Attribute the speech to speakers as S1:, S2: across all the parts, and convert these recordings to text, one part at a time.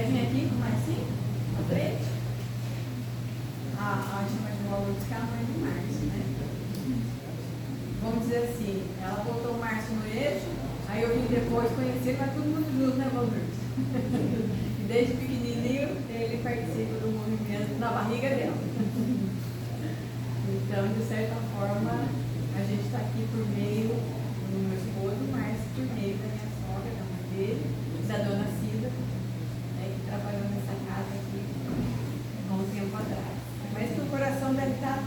S1: vir aqui com mais 5? À frente? A chama de Lourdes, que é a mãe do Márcio, né? Vamos dizer assim, ela botou o Márcio no eixo, aí eu vim depois conhecer, mas todo mundo junto, né, Lourdes? E desde pequenininho, ele participa do movimento na barriga dela. Então, de certa forma, a gente está aqui por meio do meu esposo, Márcio, por meio da minha sogra, da mãe dele, da dona Cida, né, que trabalhou nessa casa aqui há um tempo atrás. Mas que o coração deve estar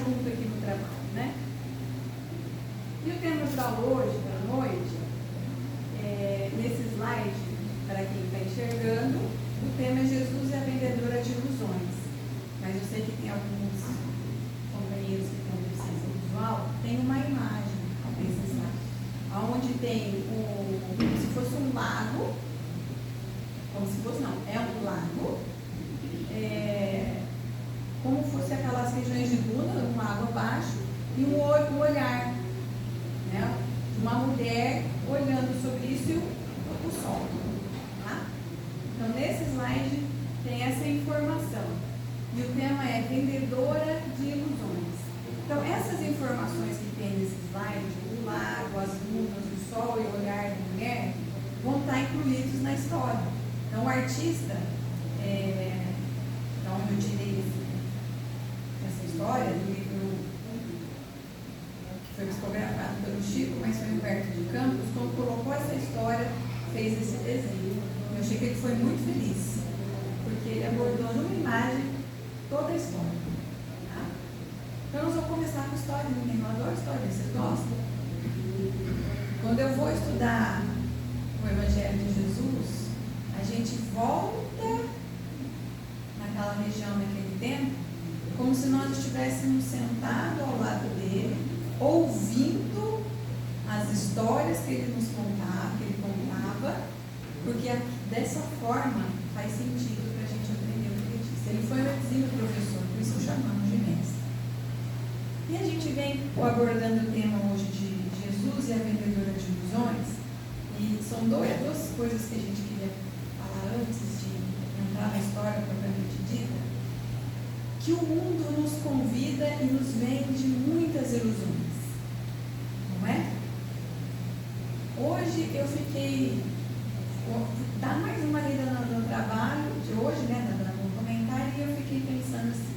S1: junto aqui no trabalho, né? E o tema para hoje, para a noite, nesse slide, para quem está enxergando, o tema é Jesus e a vendedora de ilusões. Mas eu sei que tem alguns companheiros que têm deficiência visual, tem uma imagem desse slide, onde tem como se fosse um lago, como se fosse, não, é um lago, como fosse aquelas regiões de duna, um lago abaixo, e um olhar, né, de uma mulher olhando sobre isso e o sol. Tá? Então, nesse slide tem essa informação. E o tema é vendedora de ilusões. Então, essas informações que tem nesse slide, o lago, as dunas, o sol e o olhar da mulher, vão estar incluídos na história. Então, o artista, da onde eu tirei essa história, do livro que foi psicografado pelo Chico, mas foi Humberto de Campos, quando colocou essa história, fez esse desenho. Eu achei que ele foi muito feliz, porque ele abordou numa imagem toda a história. Tá? Então, nós vamos começar com história. Eu adoro história, vocês gostam? Quando eu vou estudar o Evangelho de Jesus, a gente volta naquela região, naquele tempo, como se nós estivéssemos sentados ao lado dele, ouvindo as histórias que ele nos contava, que ele contava, porque dessa forma faz sentido para a gente aprender o que ele disse. Ele foi um exímio professor, por isso chamamos de mestre. E a gente vem abordando o tema hoje de Jesus e a vendedora de ilusões, e são duas coisas que a gente queria falar antes de entrar na história propriamente dita, que o mundo nos convida e nos vende muitas ilusões, não é? Hoje eu fiquei, dá mais uma lida no trabalho de hoje, né, no comentário, e eu fiquei pensando assim,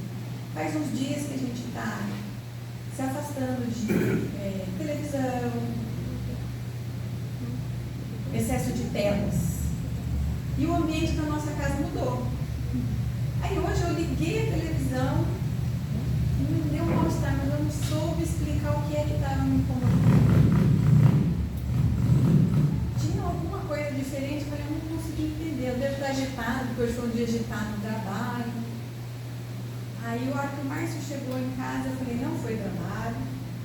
S1: faz uns dias que a gente está se afastando de televisão, excesso de telas, e o ambiente da nossa casa mudou. Aí hoje eu liguei a televisão, me deu um mal-estar, mas eu não soube explicar o que é que estava me incomodando. Tinha alguma coisa diferente, mas eu não consegui entender. Eu devo estar agitado, porque hoje foi um dia agitado no trabalho. Aí o hora que o Márcio chegou em casa, eu falei, não foi trabalho,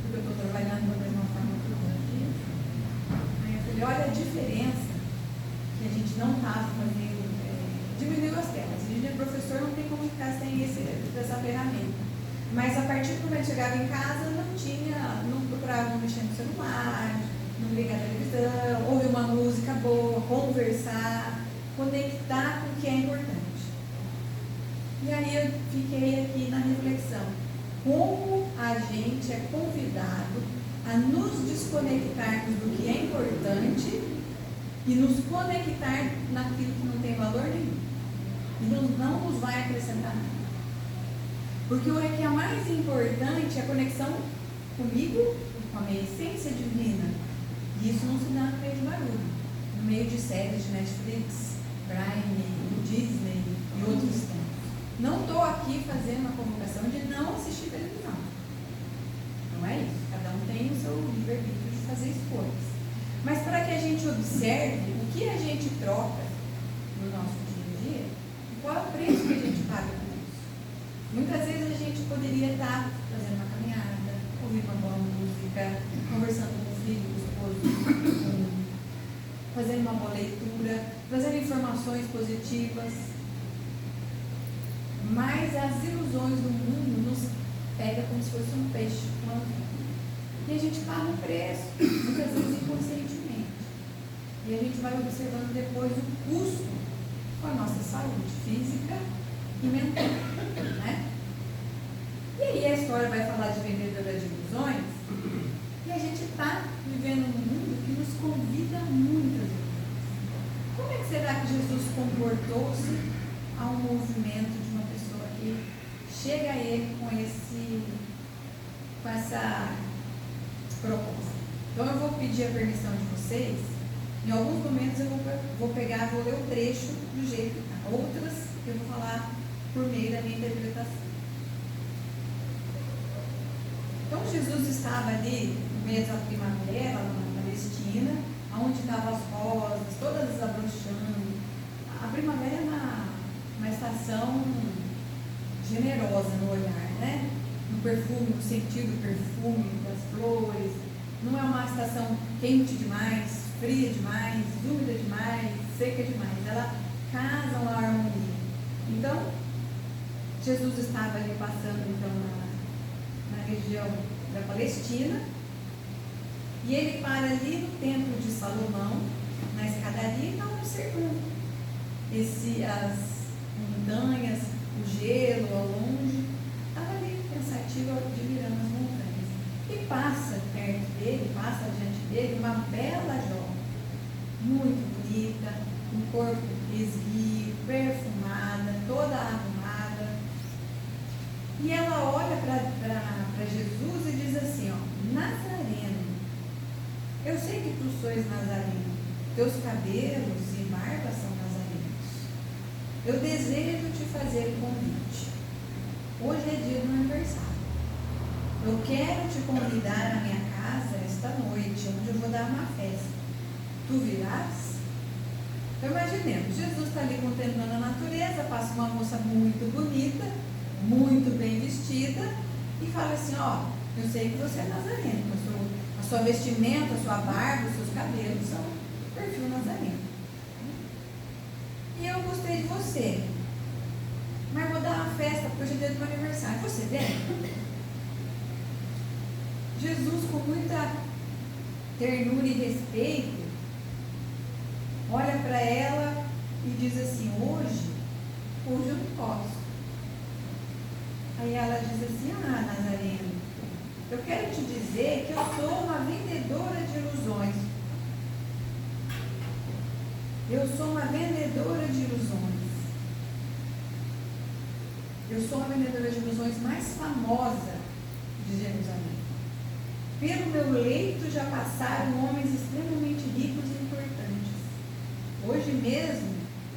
S1: porque eu estou trabalhando da mesma forma produtiva. Aí eu falei, olha a diferença que a gente não estava fazendo, diminuiu as telas. E o professor não tem como ficar sem essa ferramenta. Mas a partir do momento que chegava em casa, não procurava mexer no celular, não ligar a televisão, ouvir uma música boa, conversar, conectar com o que é importante. E aí eu fiquei aqui na reflexão, como a gente é convidado a nos desconectarmos do que é importante e nos conectar naquilo que não tem valor nenhum. E não nos vai acrescentar nada. Porque o que é mais importante é a conexão comigo, com a minha essência divina. E isso não se dá no meio de barulho, no meio de séries de Netflix, Prime, Disney e outros tempos. Não estou aqui fazendo uma convocação de não assistir televisão. Não é isso. Cada um tem o seu livre-arbítrio de fazer escolhas. Mas para que a gente observe o que a gente troca no nosso dia a dia e qual é o preço que a gente paga por isso. Muitas vezes a gente poderia estar fazendo uma caminhada, ouvindo uma boa música, conversando com o filho, com o esposo, fazendo uma boa leitura, trazendo informações positivas. Mas as ilusões do mundo nos pegam como se fosse um peixe. E a gente paga um preço, muitas vezes inconscientemente. E a gente vai observando depois o custo com a nossa saúde física e mental, né? E aí a história vai falar de vendedora de ilusões, e a gente está vivendo um mundo que nos convida a muitas ilusões. Como é que será que Jesus comportou-se a um movimento de uma pessoa que chega a ele com essa proposta? Então eu vou pedir a permissão de vocês. Em alguns momentos eu vou pegar, vou ler o trecho do jeito que está. Outras eu vou falar por meio da minha interpretação. Então Jesus estava ali no meio da primavera, lá na Palestina, onde estavam as rosas, todas desabrochando. A primavera é uma estação generosa no olhar, né? No perfume, no sentido do perfume das flores. Não é uma estação quente demais, fria demais, úmida demais, seca demais. Ela casa uma harmonia. Então, Jesus estava ali passando então na região da Palestina, e ele para ali no templo de Salomão, na escadaria, e está observando as montanhas, o gelo ao longe. Estava ali pensativo, admirando as montanhas. E passa perto dele, passa diante dele, uma bela jovem, muito bonita, um corpo esguio, perfumada, toda arrumada. E ela olha para Jesus e diz assim, ó, Nazareno, eu sei que tu sois nazareno, teus cabelos e barba são nazarenos. Eu desejo te fazer um convite. Hoje é dia do meu aniversário. Eu quero te convidar à minha casa esta noite, onde eu vou dar uma festa. Tu virás? Então imaginemos, Jesus está ali contemplando a natureza, passa uma moça muito bonita, muito bem vestida, e fala assim, ó, eu sei que você é nazareno, a sua vestimenta, a sua barba, os seus cabelos são perfil nazareno. E eu gostei de você, mas vou dar uma festa porque hoje é dia do meu aniversário. Você vem? Jesus, com muita ternura e respeito, olha para ela e diz assim, hoje eu não posso. Aí ela diz assim, Nazareno, eu quero te dizer que eu sou uma vendedora de ilusões. Eu sou uma vendedora de ilusões. Eu sou a vendedora de ilusões mais famosa de Jerusalém. Pelo meu leito já passaram homens extremamente ricos e importantes. Hoje mesmo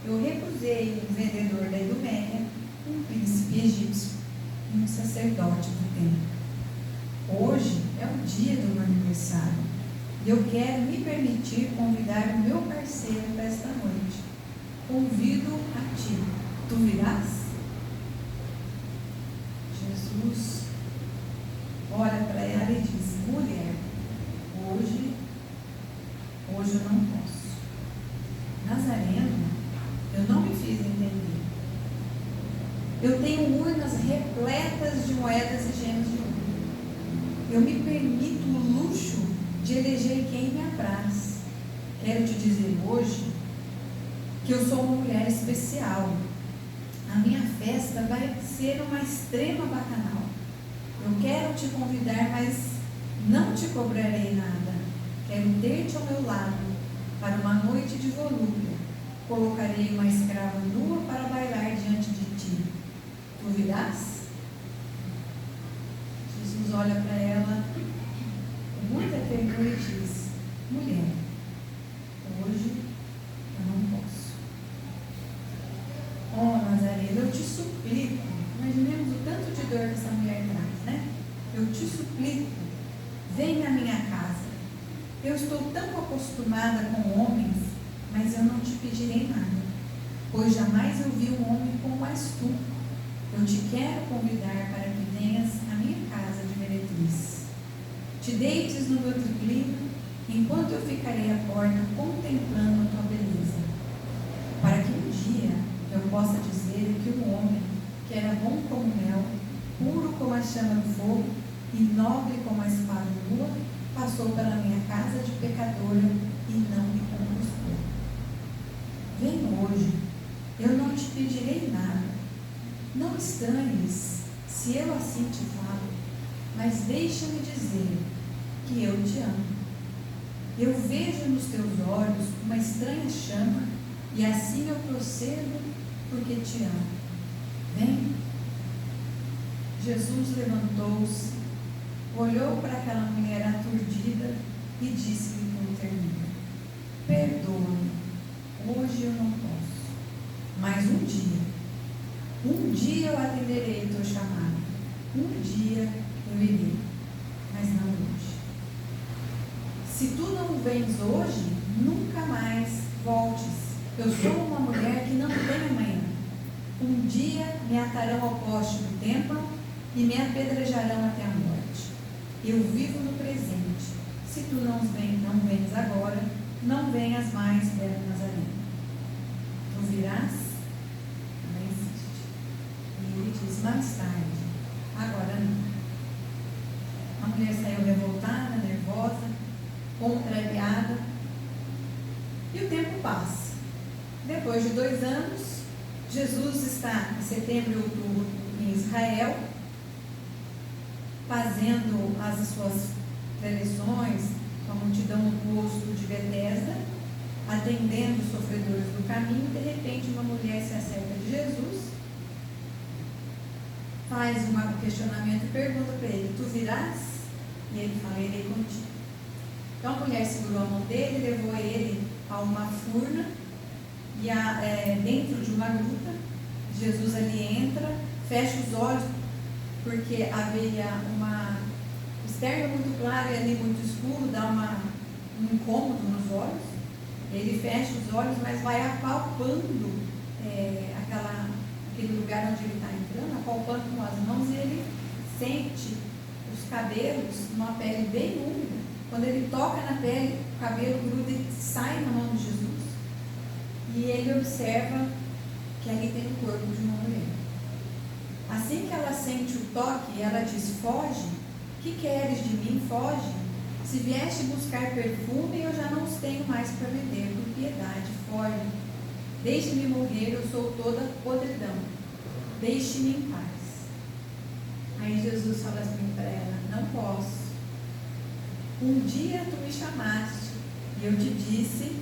S1: eu recusei um vendedor da Iduméia, um príncipe egípcio e um sacerdote do templo. Hoje é o dia do meu aniversário e eu quero me permitir convidar o meu parceiro para esta noite. Convido a ti. Tu virás? Jesus olha para ela e diz, mulher, hoje eu não posso. Nazareno, eu não me fiz entender. Eu tenho urnas repletas de moedas e gemas de ouro. Eu me permito o luxo de eleger quem me apraz. Quero te dizer hoje que eu sou uma mulher especial. A minha festa vai ser uma extrema bacanal. Eu quero te convidar, mas não te cobrarei nada. Quero ter-te ao meu lado para uma noite de volúpia. Colocarei uma escrava nua para bailar diante de ti. Tu virás? Jesus olha para ela com muita ternura e diz, mulher, hoje eu não posso. Oh, Nazareno, eu te suplico, imaginemos o tanto de dor que essa mulher traz, né? Eu te suplico, vem na minha casa. Eu estou tão acostumada com homens, mas eu não te pedirei nada, pois jamais eu vi um homem como és tu. Eu te quero convidar para que venhas à minha casa de meretriz. Te deites no meu triclínio, enquanto eu ficarei à porta contemplando a tua beleza, para que um dia eu possa dizer que um homem que era bom como mel, puro como a chama do fogo e nobre como a espada nua, passou pela minha casa de pecadora e não me conquistou. Vem hoje, Eu não te pedirei nada. Não estranhes se eu assim te falo, mas deixa-me dizer que eu te amo. Eu vejo nos teus olhos uma estranha chama, e assim eu procedo porque te amo. Vem. Jesus levantou-se, olhou para aquela mulher aturdida e disse-lhe com ternura: perdoa-me, hoje eu não posso, mas um dia eu atenderei o teu chamado. Um dia eu irei, mas não hoje. Se tu não vens hoje, nunca mais voltes. Eu sou uma mulher que não tem amanhã. Um dia me atarão ao poste do templo e me apedrejarão até a morte. Eu vivo no presente. Se tu não vens agora, não venhas mais, Belo Nazareno. Tu virás? Ela insiste. E ele diz: mais tarde, agora não. A mulher saiu revoltada, nervosa, contrariada, e o tempo passa. Depois de 2 anos, Jesus está em setembro e outubro em Israel, fazendo as suas preleções com a multidão no poço de Betesda, atendendo os sofredores do caminho. De repente, uma mulher se acerca de Jesus, faz um questionamento e pergunta para ele: tu virás? E ele fala: irei contigo. Então a mulher segurou a mão dele, levou ele a uma furna, e dentro de uma gruta, Jesus ali entra, fecha os olhos, porque havia o externo muito claro e ali muito escuro, dá um incômodo nos olhos. Ele fecha os olhos, mas vai apalpando aquele lugar onde ele está entrando, apalpando com as mãos, e ele sente os cabelos numa pele bem úmida. Quando ele toca na pele, o cabelo gruda e sai na mão de Jesus. E ele observa que ali tem o corpo de uma mulher. Assim que ela sente o toque, ela diz: foge, que queres de mim? Foge. Se vieste buscar perfume, eu já não os tenho mais para vender. Por piedade, foge. Deixe-me morrer, eu sou toda podridão. Deixe-me em paz. Aí Jesus fala assim para ela: não posso. Um dia tu me chamaste e eu te disse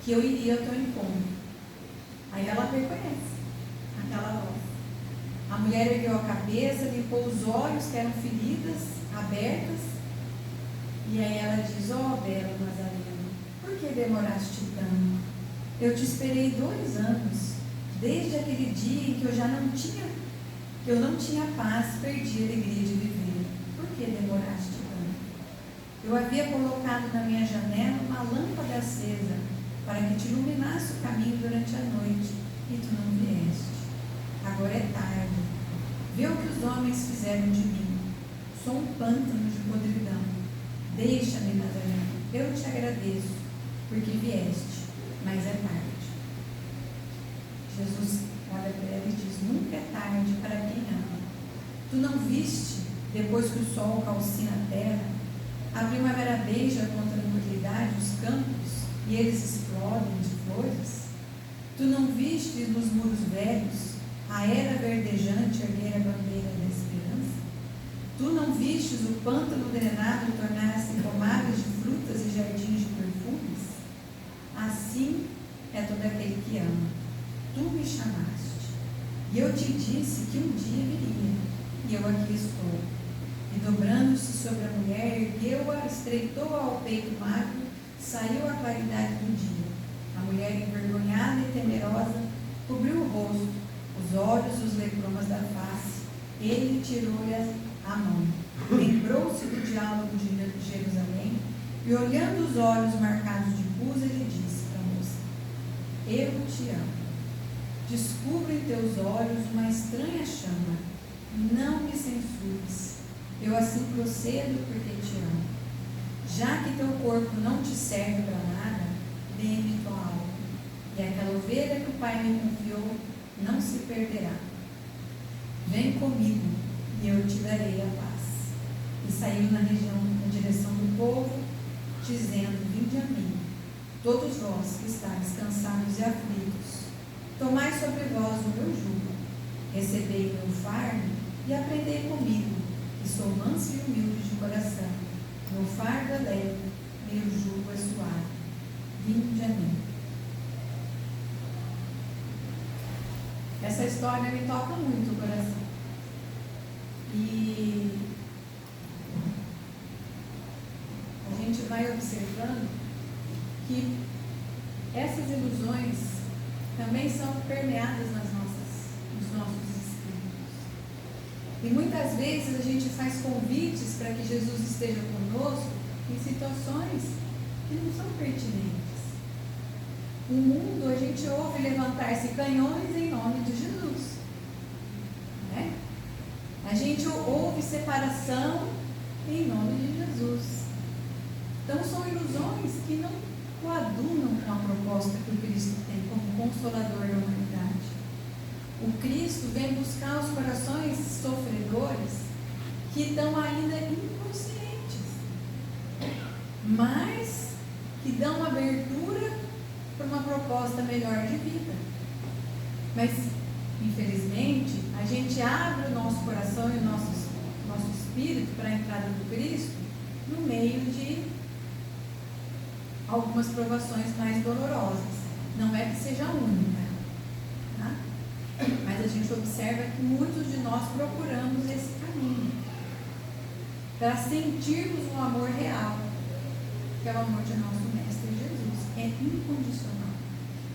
S1: que eu iria ao teu encontro. Aí ela reconhece aquela voz. A mulher ergueu a cabeça, limpou os olhos que eram feridas, abertas, e aí ela diz: ó Belo Nazareno, por que demoraste tanto? Eu te esperei 2 anos, desde aquele dia em que eu não tinha paz, perdi a alegria de viver. Por que demoraste tanto? Eu havia colocado na minha janela uma lâmpada acesa, para que te iluminasse o caminho durante a noite, e tu não vieste. Agora é tarde. Vê o que os homens fizeram de mim. Sou um pântano de podridão. Deixa-me, Nazareno. Eu te agradeço, porque vieste, mas é tarde. Jesus olha para ela e diz: nunca é tarde para quem ama. Tu não viste, depois que o sol calcina a terra, a primavera beija contra a nubidade os campos, e eles explodem de flores? Tu não vistes nos muros velhos a era verdejante erguer a bandeira da esperança? Tu não vistes o pântano drenado tornar-se pomares de frutas e jardins de perfumes? Assim é todo aquele que ama. Tu me chamaste, e eu te disse que um dia viria, e eu aqui estou. E dobrando-se sobre a mulher, ergueu-a, estreitou ao peito magro, saiu a claridade do dia. A mulher, envergonhada e temerosa, cobriu o rosto, os olhos e os lepromas da face. Ele tirou-lhe a mão. Lembrou-se do diálogo de Jerusalém, e olhando os olhos marcados de pus, ele disse para a moça: eu te amo. Descubro em teus olhos uma estranha chama. Não me censures. Eu assim procedo porque te amo. Já que teu corpo não te serve para nada, dê-me tua alma. E aquela ovelha que o Pai me confiou não se perderá. Vem comigo e eu te darei a paz. E saiu na direção do povo, dizendo: vinde a mim, todos vós que estáis cansados e aflitos, Tomai sobre vós o meu jugo, recebei o meu fardo e aprendei comigo, que sou manso e humilde de coração. Meu fardo é leve, meu jugo é suave. Vinde a mim. Essa história me toca muito o coração. E a gente vai observando que essas ilusões também são permeadas nos nossos espíritos. E muitas vezes a gente faz convites para que Jesus esteja conosco em situações que não são pertinentes. No mundo a gente ouve levantar-se canhões em nome de Jesus, né? A gente ouve separação em nome de Jesus. Então são ilusões que não coadunam com a proposta que o Cristo tem como consolador da humanidade. O Cristo vem buscar os corações sofredores que estão ainda inconscientes, mas que dão abertura para uma proposta melhor de vida. Mas, infelizmente, a gente abre o nosso coração e o nosso espírito para a entrada do Cristo no meio de algumas provações mais dolorosas. Não é que seja única, tá? Mas a gente observa que muitos de nós procuramos esse caminho para sentirmos um amor real, que é o amor de nosso Mestre Jesus. É incondicional.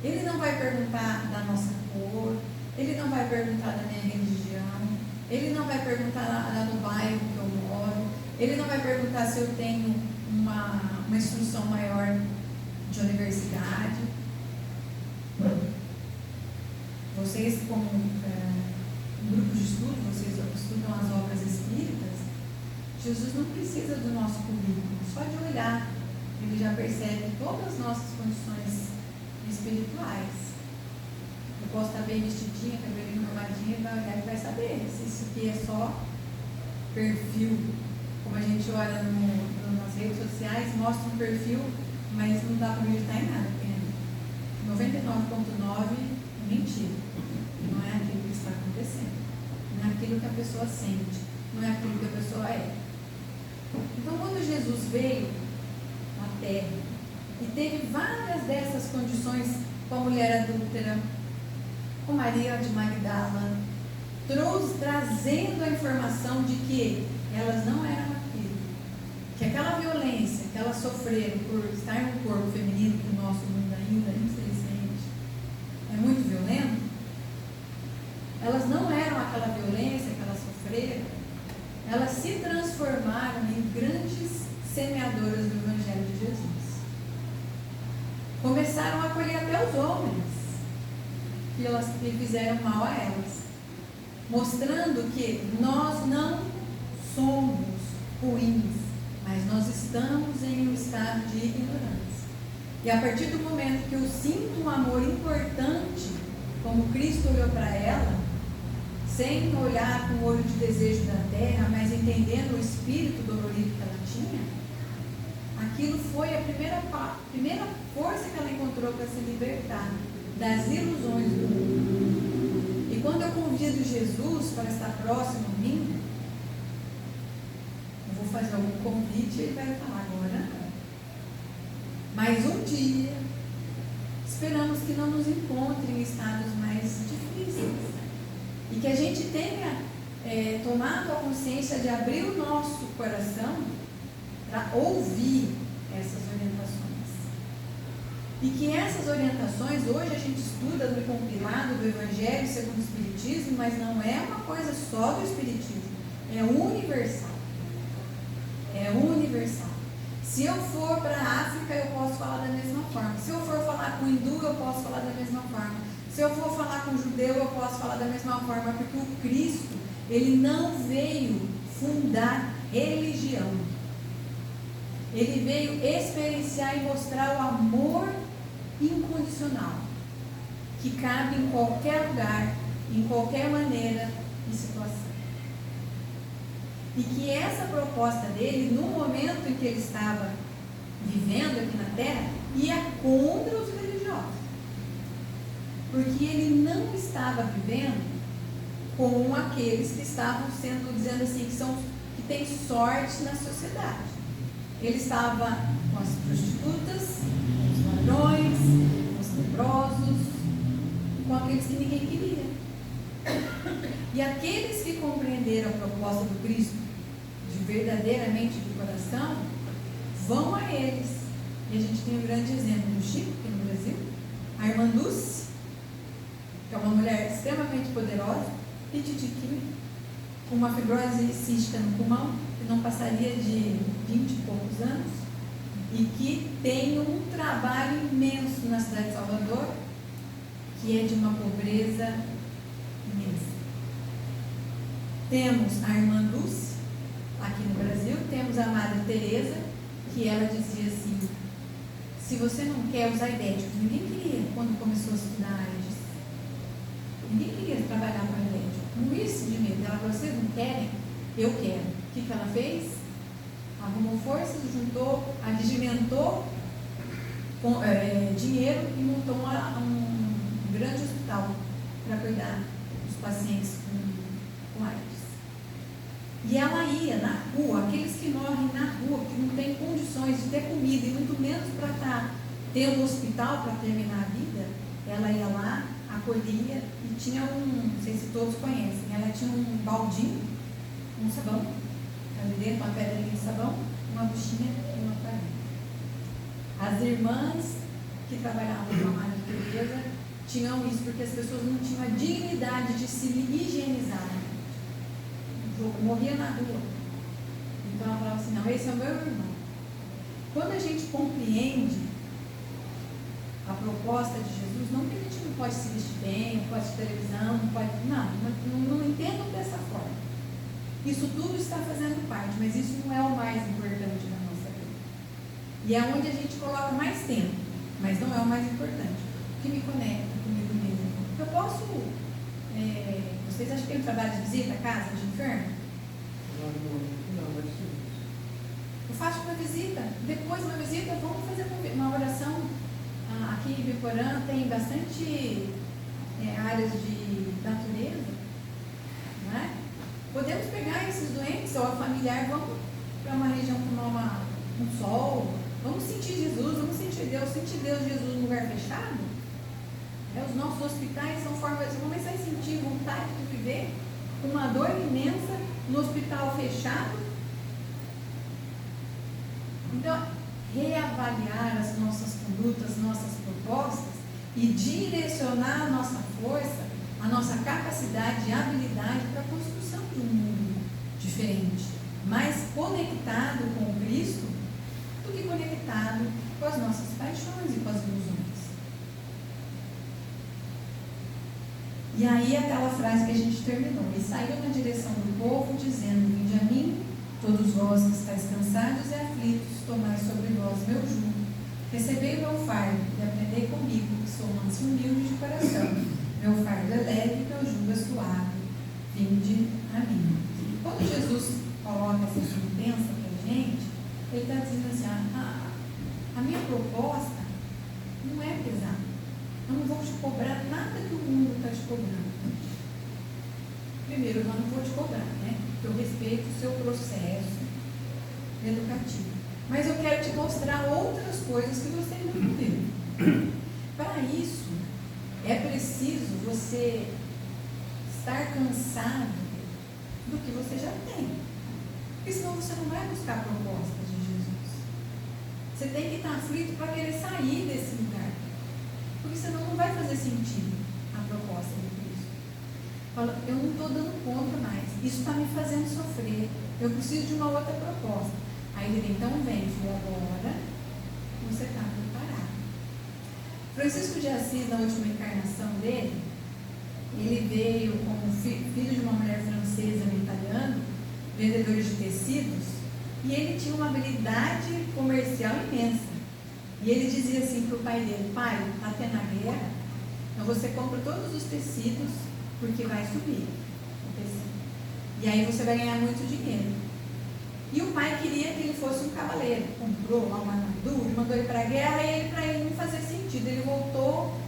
S1: Ele não vai perguntar da nossa cor, ele não vai perguntar da minha religião, ele não vai perguntar lá no bairro que eu moro, ele não vai perguntar se eu tenho uma instrução maior de universidade. Vocês, como um grupo de estudo, vocês estudam as obras espíritas. Jesus não precisa do nosso currículo, só de olhar ele já percebe todas as nossas condições espirituais. Eu posso estar bem vestidinha, cabelinho arrumadinho, ele vai olhar e vai saber se isso aqui é só perfil. Como a gente olha nas redes sociais, mostra um perfil, mas não dá para acreditar em nada, porque 99,9% é mentira. Não é aquilo que está acontecendo, não é aquilo que a pessoa sente, não é aquilo que a pessoa é. Então, quando Jesus veio na terra e teve várias dessas condições com a mulher adúltera, com Maria de Magdala, trazendo a informação de que elas não eram aquilo, que aquela violência que elas sofreram por estar no corpo feminino, que o nosso mundo ainda, infelizmente, é muito violento. Elas não eram aquela violência que elas sofreram, elas se transformaram em grandes semeadoras do Evangelho de Jesus. Começaram a acolher até os homens que fizeram mal a elas, mostrando que nós não somos ruins, mas nós estamos em um estado de ignorância. E a partir do momento que eu sinto um amor importante, como Cristo olhou para ela, sem olhar com o olho de desejo da terra, mas entendendo o espírito dolorido que ela tinha, aquilo foi a primeira força que ela encontrou para se libertar das ilusões do mundo. E quando eu convido Jesus para estar próximo a mim, eu vou fazer algum convite e ele vai falar agora não. Mas um dia, esperamos que não nos encontre em estados mais difíceis. E que a gente tenha tomado a consciência de abrir o nosso coração para ouvir essas orientações. E que essas orientações, hoje a gente estuda no compilado do Evangelho segundo o Espiritismo, mas não é uma coisa só do Espiritismo, é universal. É universal. Se eu for para a África, eu posso falar da mesma forma. Se eu for falar com o hindu, eu posso falar da mesma forma. Se eu for falar com o judeu, eu posso falar da mesma forma, porque o Cristo, ele não veio fundar religião. Ele veio experienciar e mostrar o amor incondicional, que cabe em qualquer lugar, em qualquer maneira e situação. E que essa proposta dele, no momento em que ele estava vivendo aqui na Terra, ia contra os religiosos. porque ele não estava vivendo com aqueles que estavam sendo, dizendo assim, que têm sorte na sociedade. Ele estava com as prostitutas, com os ladrões, com os leprosos, com aqueles que ninguém queria. E aqueles que compreenderam a proposta do Cristo verdadeiramente de coração, vão a eles. E a gente tem um grande exemplo do Chico, aqui no Brasil, a irmã Dulce, que é uma mulher extremamente poderosa, pititiquinha, com uma fibrose cística no pulmão, que não passaria de 20 e poucos anos, e que tem um trabalho imenso na cidade de Salvador, que é de uma pobreza imensa. Temos a irmã Dulce, aqui no Brasil, temos a Madre Teresa, que ela dizia assim, se você não quer usar idéticos, ninguém queria quando começou a estudar AIDS, ninguém queria trabalhar com idético, morrisse de medo. Ela falou, vocês não querem? Eu quero. O que ela fez? Arrumou forças, juntou, adigimentou dinheiro e montou um grande hospital para cuidar dos pacientes com AIDS. E ela ia na rua, aqueles que morrem na rua, que não têm condições de ter comida e muito menos para ter um hospital para terminar a vida, ela ia lá, acolhia e tinha não sei se todos conhecem, ela tinha um baldinho, um sabão, ali dentro, uma pedrinha de sabão, uma buchinha e uma farinha. As irmãs que trabalhavam com a Madre Teresa tinham isso, porque as pessoas não tinham a dignidade de se higienizar. Morria na rua. Então ela falava assim, não, esse é o meu irmão. Quando a gente compreende a proposta de Jesus, não que a gente não pode se vestir bem, não pode assistir televisão, não pode. Não entendam dessa forma. Isso tudo está fazendo parte, mas isso não é o mais importante da nossa vida. E é onde a gente coloca mais tempo, mas não é o mais importante. O que me conecta comigo mesmo. Eu posso. Vocês acham que tem um trabalho de visita à casa de enfermo?
S2: Não, mas sim.
S1: Eu faço uma visita, depois de uma visita vamos fazer uma oração. Aqui em Biporã tem bastante áreas de natureza, não é? Podemos pegar esses doentes ou a familiar, vamos para uma região tomar um sol, vamos sentir Jesus, vamos sentir Deus Jesus num lugar fechado. Os nossos hospitais são formas, você começar a sentir vontade de viver com uma dor imensa no hospital fechado. Então, reavaliar as nossas condutas, nossas propostas e direcionar a nossa força, a nossa capacidade e habilidade para a construção de um mundo diferente, mais conectado com Cristo do que conectado com as nossas paixões e com as ilusões. E aí aquela frase que a gente terminou, e saiu na direção do povo, dizendo, vinde a mim, todos vós que estáis cansados e aflitos, tomai sobre vós meu jugo, recebei o meu fardo e aprendei comigo, que sou manso e humilde de coração, meu fardo é leve e meu jugo é suave, vinde a mim. Quando Jesus coloca essa sentença para a gente, ele está dizendo assim, a minha proposta não é pesada. Eu não vou te cobrar nada que o mundo está te cobrando. Primeiro, eu não vou te cobrar, né? Porque eu respeito o seu processo educativo. Mas eu quero te mostrar outras coisas que você ainda não viu. Para isso, é preciso você estar cansado do que você já tem. Porque senão você não vai buscar propostas de Jesus. Você tem que estar aflito para querer sair desse lugar. Porque senão não vai fazer sentido a proposta de Cristo. Fala, eu não estou dando conta mais, isso está me fazendo sofrer, eu preciso de uma outra proposta. Aí ele então vem, agora você está preparado. Francisco de Assis, na última encarnação dele, ele veio como filho de uma mulher francesa e um italiano, vendedor de tecidos, e ele tinha uma habilidade comercial imensa. E ele dizia assim para o pai dele, pai, está tendo a guerra, então você compra todos os tecidos, porque vai subir o tecido. E aí você vai ganhar muito dinheiro. E o pai queria que ele fosse um cavaleiro, comprou lá uma armadura, mandou ele para a guerra, e para ele não fazia sentido. Ele voltou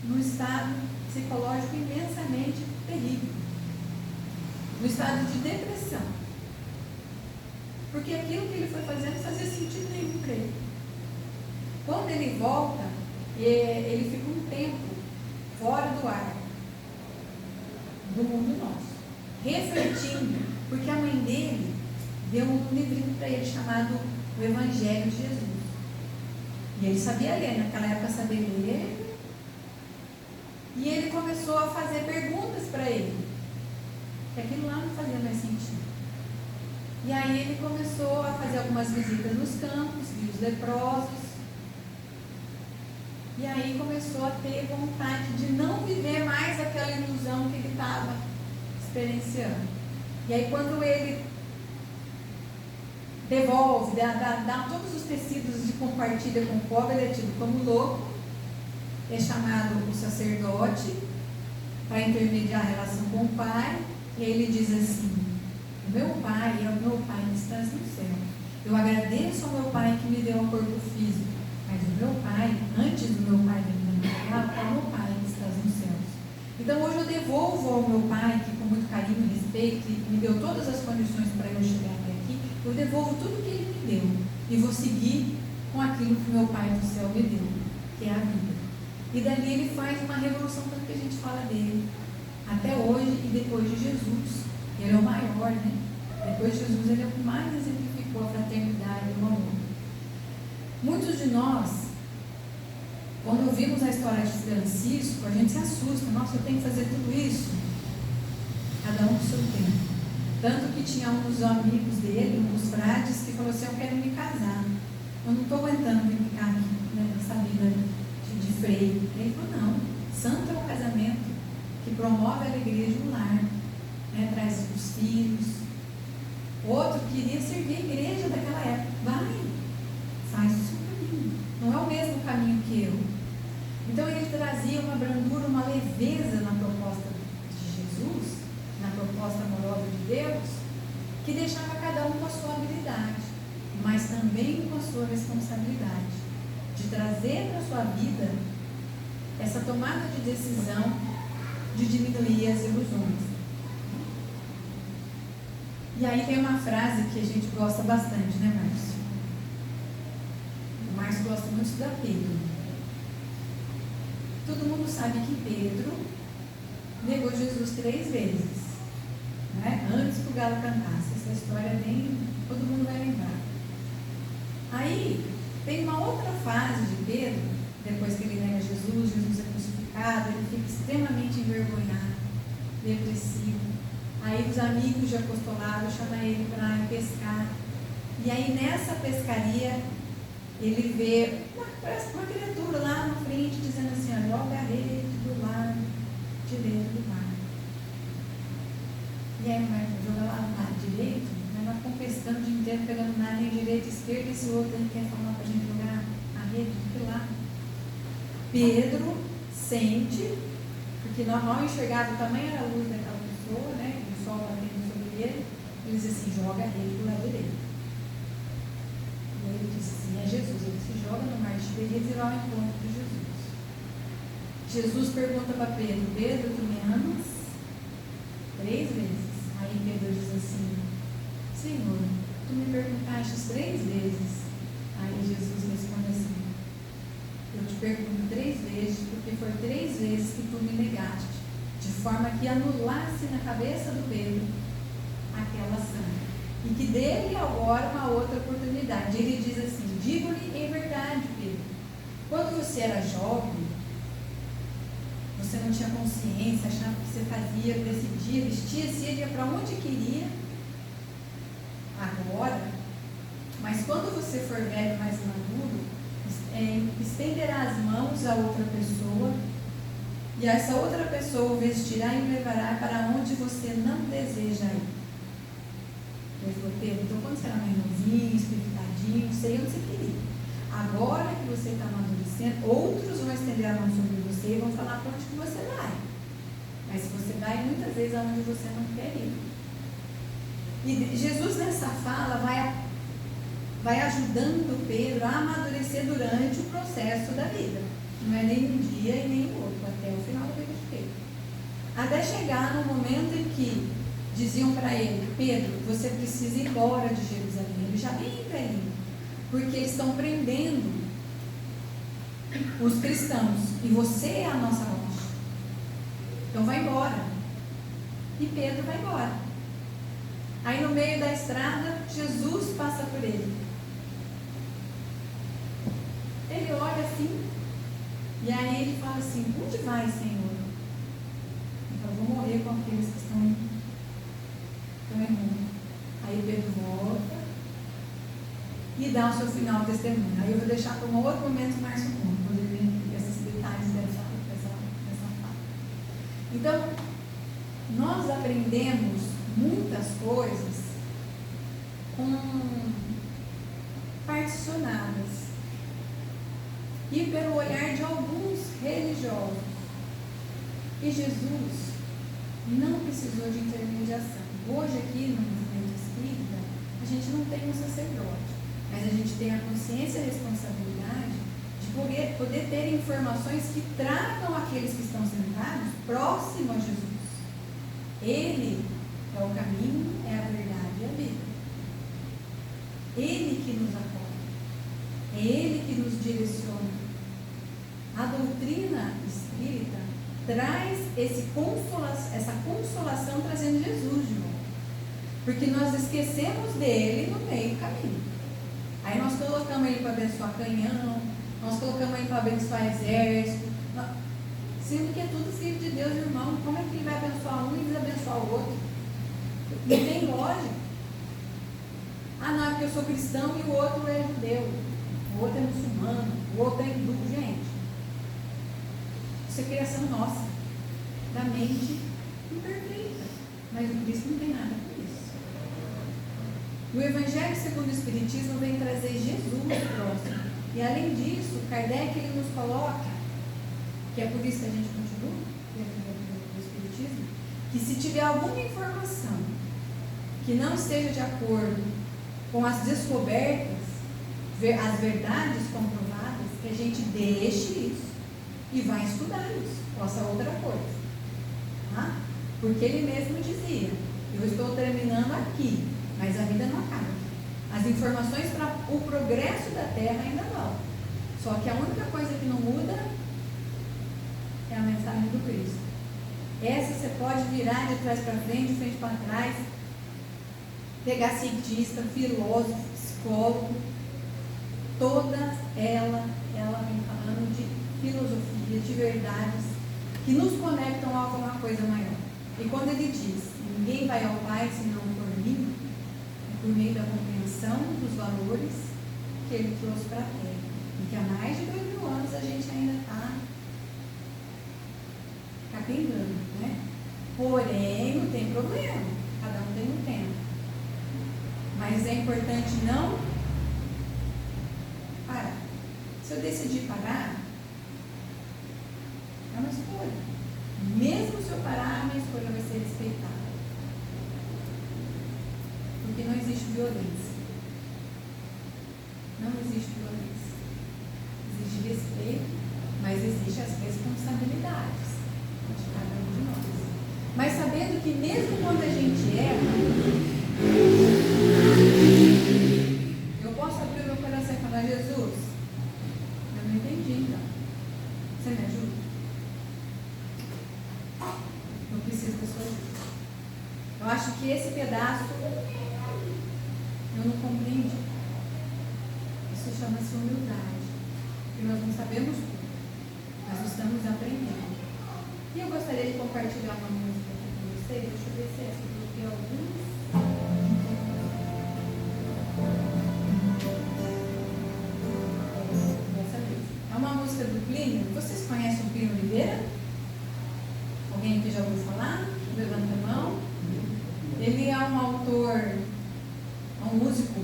S1: num estado psicológico imensamente terrível, no estado de depressão, porque aquilo que ele foi fazendo não fazia sentido nenhum para ele. Quando ele volta, ele fica um tempo fora do ar do mundo nosso, refletindo, porque a mãe dele deu um livrinho para ele chamado O Evangelho de Jesus, e ele sabia ler, naquela época sabia ler, e ele começou a fazer perguntas para ele, que aquilo lá não fazia mais sentido. E aí ele começou a fazer algumas visitas nos campos, viu os leprosos, e aí começou a ter vontade de não viver mais aquela ilusão que ele estava experienciando. E aí quando ele devolve, dá todos os tecidos de compartilha com o pobre, ele é tido como louco, é chamado o sacerdote para intermediar a relação com o pai, e aí ele diz assim: o meu pai é o meu pai que está no céu. Eu agradeço ao meu pai que me deu um corpo físico, mas o meu pai, antes do meu pai vir para cá, é o meu pai que está nos céus. Então hoje eu devolvo ao meu pai, que com muito carinho e respeito me deu todas as condições para eu chegar até aqui, eu devolvo tudo que ele me deu e vou seguir com aquilo que meu pai do céu me deu, que é a vida. E dali ele faz uma revolução, tanto que a gente fala dele até hoje e depois de Jesus. Ele é o maior, né? Depois de Jesus, ele é o que mais exemplificou a fraternidade e o amor. Muitos de nós, quando ouvimos a história de Francisco, a gente se assusta. Nossa, eu tenho que fazer tudo isso? Cada um do seu tempo. Tanto que tinha um dos amigos dele, um dos frades, que falou assim: eu quero me casar. Eu não estou aguentando ficar aqui, né, nessa vida de freio. Ele falou: não, santo é o casamento que promove a alegria de um lar, né, traz os filhos. Outro queria servir a igreja daquela época. Vai, faz o seu caminho. Não é o mesmo caminho que eu. Então ele trazia uma brandura, uma leveza na proposta de Jesus, na proposta amorosa de Deus, que deixava cada um com a sua habilidade, mas também com a sua responsabilidade de trazer para a sua vida essa tomada de decisão de diminuir as ilusões. E aí tem uma frase que a gente gosta bastante, né, Márcio? O Márcio gosta muito de estudar Pedro. Todo mundo sabe que Pedro negou Jesus 3 vezes, né? Antes que o galo cantasse. Essa história é bem... todo mundo vai lembrar. Aí tem uma outra fase de Pedro, depois que ele nega Jesus, Jesus é crucificado, ele fica extremamente envergonhado, depressivo. Aí os amigos de apostolado chamam ele para ir pescar. E aí nessa pescaria ele vê uma criatura lá na frente dizendo assim: joga a rede do lado direito do mar. E aí vai jogar lá no lado direito, ela ficam pescando o dia inteiro, pegando nada nem direita e esquerda, esse outro ele quer falar para a gente jogar a rede do lado. Pedro sente, porque mal enxergado também era a luz daquela pessoa, né? O sol batendo sobre ele, ele diz assim: joga a rede do lado direito. E aí ele diz assim: é Jesus. Ele se joga no mar de Tiberíades e vai ao encontro de Jesus. Jesus pergunta para Pedro: Pedro, tu me amas? 3 vezes. Aí Pedro diz assim: Senhor, tu me perguntaste 3 vezes. Aí Jesus responde assim: eu te pergunto 3 vezes, porque foi 3 vezes que tu me negaste, de forma que anulasse na cabeça do Pedro aquela ação, e que dê-lhe agora uma outra oportunidade. Ele diz assim: digo-lhe em verdade, Pedro, quando você era jovem, você não tinha consciência, achava que você fazia, decidia, vestia-se, ia para onde queria. Agora, mas quando você for velho, mais maduro, estenderá as mãos a outra pessoa, e essa outra pessoa o vestirá e o levará para onde você não deseja ir. Ele falou: Pedro, então quando você era mais novinho, espiritadinho, sei onde você queria. Agora que você está amadurecendo, outros vão estender a mão sobre você e vão falar para onde que você vai. Mas você vai muitas vezes aonde você não quer ir. E Jesus nessa fala vai ajudando Pedro a amadurecer durante o processo da vida. Não é nem um dia e nem o outro, até o final da vida de Pedro. Até chegar no momento em que diziam para ele: Pedro, você precisa ir embora de Jerusalém. Ele já bem velhinho, porque eles estão prendendo os cristãos e você é a nossa rocha. Então vai embora. E Pedro vai embora. Aí no meio da estrada, Jesus passa por ele. Ele olha assim, e aí ele fala assim: onde vai, Senhor? Eu vou morrer com aqueles que estão em mundo. Aí Pedro volta e dá o seu final testemunho. Aí eu vou deixar para um outro momento o Márcio conta, quando ele vem esses detalhes dessa fala. Então, nós aprendemos muitas coisas com particionadas e pelo olhar de alguns religiosos. E Jesus não precisou de intermediação. Hoje aqui no movimento espírita, a gente não tem um sacerdote, mas a gente tem a consciência e a responsabilidade de poder ter informações que tratam aqueles que estão sentados próximo a Jesus. Ele é o caminho, é a verdade e a vida. Ele que nos apoia. É Ele que nos direciona. A doutrina espírita traz essa consolação trazendo Jesus de volta. Porque nós esquecemos dele no meio do caminho. Aí nós colocamos ele para abençoar canhão, nós colocamos ele para abençoar exército. Sendo que é tudo filho de Deus, irmão. Como é que ele vai abençoar um e desabençoar o outro? Não tem lógica. Ah, não, é porque eu sou cristão e o outro é judeu, o outro é muçulmano, o outro é hindu. Gente, isso é criação nossa, da mente imperfeita. Mas o Cristo não tem nada com isso. O Evangelho segundo o Espiritismo vem trazer Jesus próximo. E além disso, Kardec ele nos coloca, que é por isso que a gente continua dentro do Espiritismo, que se tiver alguma informação que não esteja de acordo com as descobertas, as verdades comprovadas, que a gente deixe isso e vai estudar isso, faça outra coisa. Tá? Porque ele mesmo dizia: eu estou terminando aqui, mas a vida não acaba. As informações para o progresso da Terra ainda não. Só que a única coisa que não muda é a mensagem do Cristo. Essa você pode virar de trás para frente, de frente para trás, pegar cientista, filósofo, psicólogo, toda ela vem falando de filosofia, de verdades que nos conectam a alguma coisa maior. E quando ele diz: ninguém vai ao Pai senão por mim, é por meio da compreensão dos valores que ele trouxe para a Terra. E que há mais de 2000 anos a gente ainda está capengando, né? Porém, não tem problema, cada um tem um tempo. Mas é importante não parar. Se eu decidir parar, é uma escolha. Mesmo se eu parar, a minha escolha vai ser respeitada. Porque não existe violência. Não existe violência. Existe respeito, mas existem as responsabilidades de cada um de nós. Mas sabendo que mesmo quando a gente erra, eu posso abrir o meu coração e falar: Jesus, eu não entendi, então. Você me ajuda? Eu preciso da sua ajuda. Eu acho que esse pedaço eu não compreendi. Isso chama-se humildade. Porque nós não sabemos tudo. Nós estamos aprendendo. E eu gostaria de compartilhar uma música aqui com vocês. Deixa eu ver se é essa, porque alguns. É uma música do Plínio. Vocês conhecem o Plínio Oliveira? Alguém aqui já ouviu falar? Levanta a mão. Ele é um autor, um músico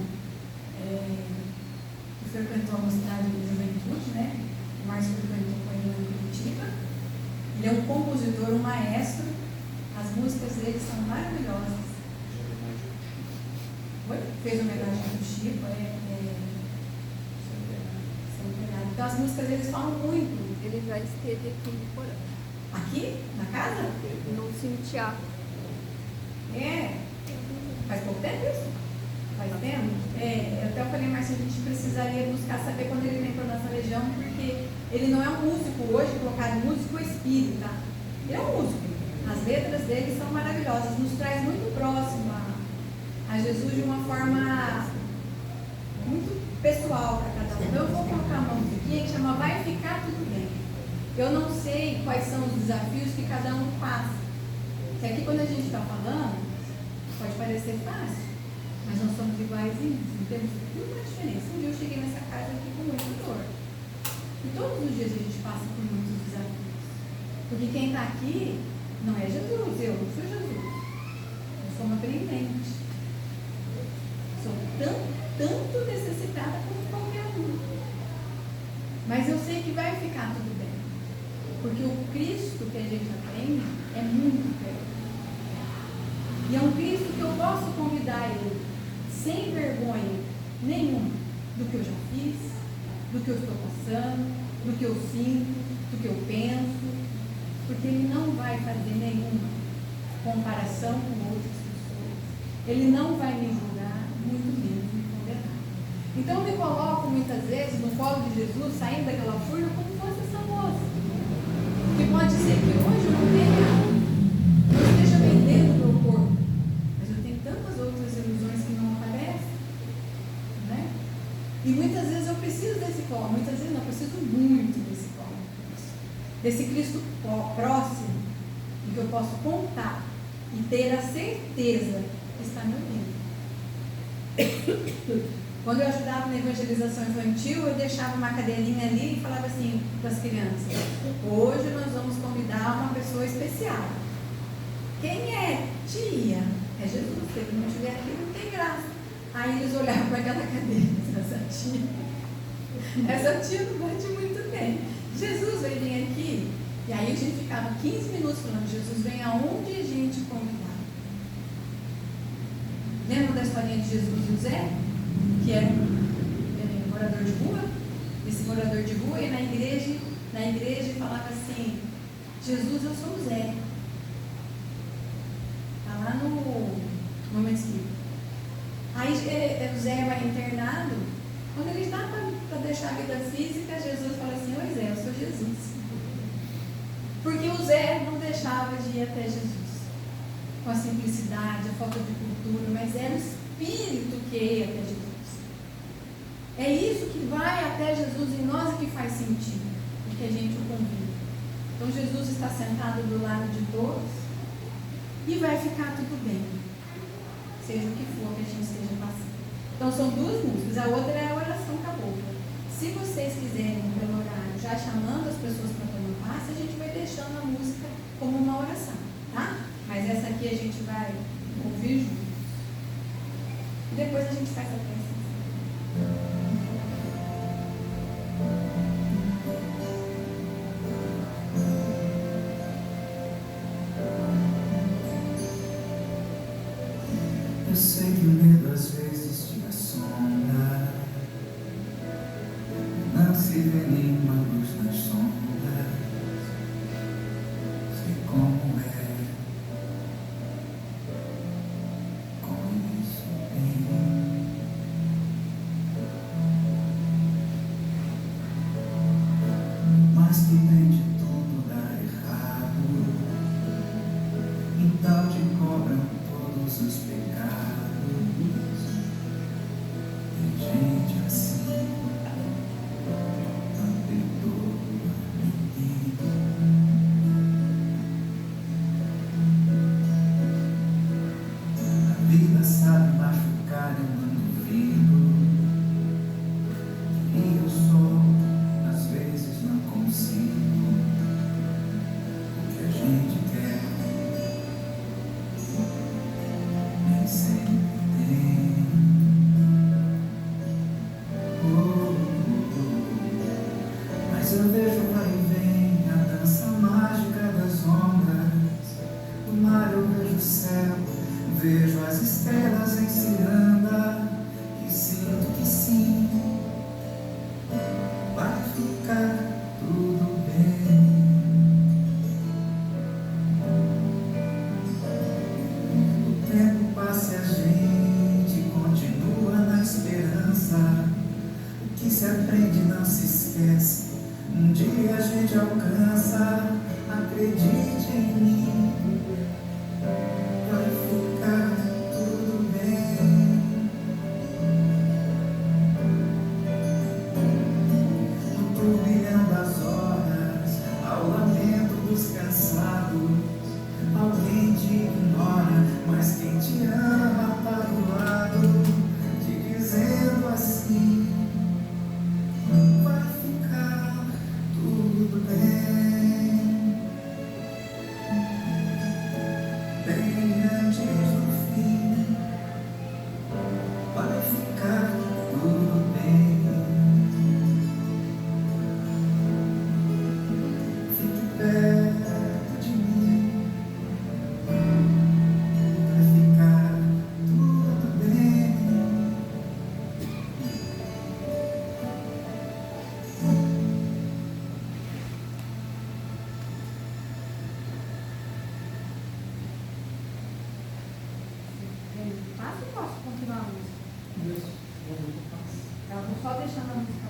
S1: que frequentou a mocidade de juventude, né? O Márcio frequentou com ele em Curitiba. Ele é um compositor, um maestro. As músicas dele são maravilhosas. Fez homenagem ao Chico. Então as músicas deles falam muito
S3: Ele já esteve aqui em Porã.
S1: Aqui? Na casa?
S3: No cemitério.
S1: É. Faz pouco tempo isso? Faz tempo? Eu até falei, Márcio, a gente precisaria buscar saber quando ele entrou nessa região, porque ele não é um músico hoje, colocar músico espírita. Ele é um músico. As letras dele são maravilhosas, nos traz muito próximo a Jesus de uma forma muito pessoal para cada um. Então eu vou colocar uma musiquinha que chama Vai Ficar Tudo Bem. Eu não sei quais são os desafios que cada um passa. Que aqui quando a gente está falando, pode parecer fácil, mas nós somos iguaizinhos, não temos nenhuma diferença. Um dia eu cheguei nessa casa aqui com muita dor. E todos os dias a gente passa por muitos desafios. Porque quem está aqui não é Jesus, eu não sou Jesus. Eu sou uma aprendente. Sou tanto necessitada como qualquer um. Mas eu sei que vai ficar tudo bem. Porque o Cristo que a gente aprende é muito perto. E é um Cristo que eu posso convidar ele sem vergonha nenhuma do que eu já fiz, do que eu estou passando, do que eu sinto, do que eu penso, porque ele não vai fazer nenhuma comparação com outras pessoas. Ele não vai me julgar, muito menos me condenar. Então eu me coloco muitas vezes no colo de Jesus, saindo daquela furna como fosse essa moça. Que pode ser que hoje eu não tenha, não esteja vendendo o meu corpo, mas eu tenho tantas outras ilusões que não aparecem, né? E muitas vezes eu preciso desse colo, muitas vezes não, eu preciso muito desse colo, desse Cristo próximo, em que eu posso contar e ter a certeza que está me ouvindo. Quando eu ajudava na evangelização infantil, eu deixava uma cadeirinha ali e falava assim para as crianças: hoje nós vamos convidar uma pessoa especial. Quem é? Tia. É Jesus. Se ele não estiver aqui, não tem graça. Aí eles olhavam para aquela cadeira. Essa tia não bate muito bem. Jesus vai vir aqui. E aí a gente ficava 15 minutos falando: Jesus vem aonde a gente convidar. Lembra da historinha de Jesus e José? Que era um morador de rua. Esse morador de rua ia na igreja e falava assim: Jesus, eu sou o Zé. Está lá no Mesquita. Aí o Zé vai internado. Quando ele está para deixar a vida física, Jesus fala assim: oi Zé, eu sou Jesus. Porque o Zé não deixava de ir até Jesus com a simplicidade, a falta de cultura, mas era o Espírito que ia até Jesus. É isso que vai até Jesus em nós e que faz sentido, porque a gente o convida. Então Jesus está sentado do lado de todos e vai ficar tudo bem, seja o que for que a gente esteja passando. Então são duas músicas, a outra é a oração cabocla. Se vocês quiserem, pelo horário, já chamando as pessoas para tomar passe, a gente vai deixando a música como uma oração, tá? Mas essa aqui a gente vai ouvir juntos. E depois a gente faz a prece.
S4: Eu sei que o medo às vezes te assombra, não se vê nenhuma luz nas sombras, sei como é, com isso bem. Mas que tem de tudo dar errado, em tal te cobram todos os pecados. Tem gente assim, não perdoa ninguém. A vida sabe machucar, eu não duvido, e eu só às vezes não consigo. que se aprende não se esquece. Um dia a gente alcança, acredite em mim. Vai ficar tudo bem. No turbilhão das horas, ao lamento dos cansados, alguém te ignora, mas quem te ama tá do lado, te dizendo assim: vai ficar tudo bem. Bem antes do fim, vai ficar tudo bem. Fique perto de mim, vai ficar tudo bem.
S1: Passa ou posso continuar a música?
S2: Isso, vamos passar.
S1: Eu vou só deixando a música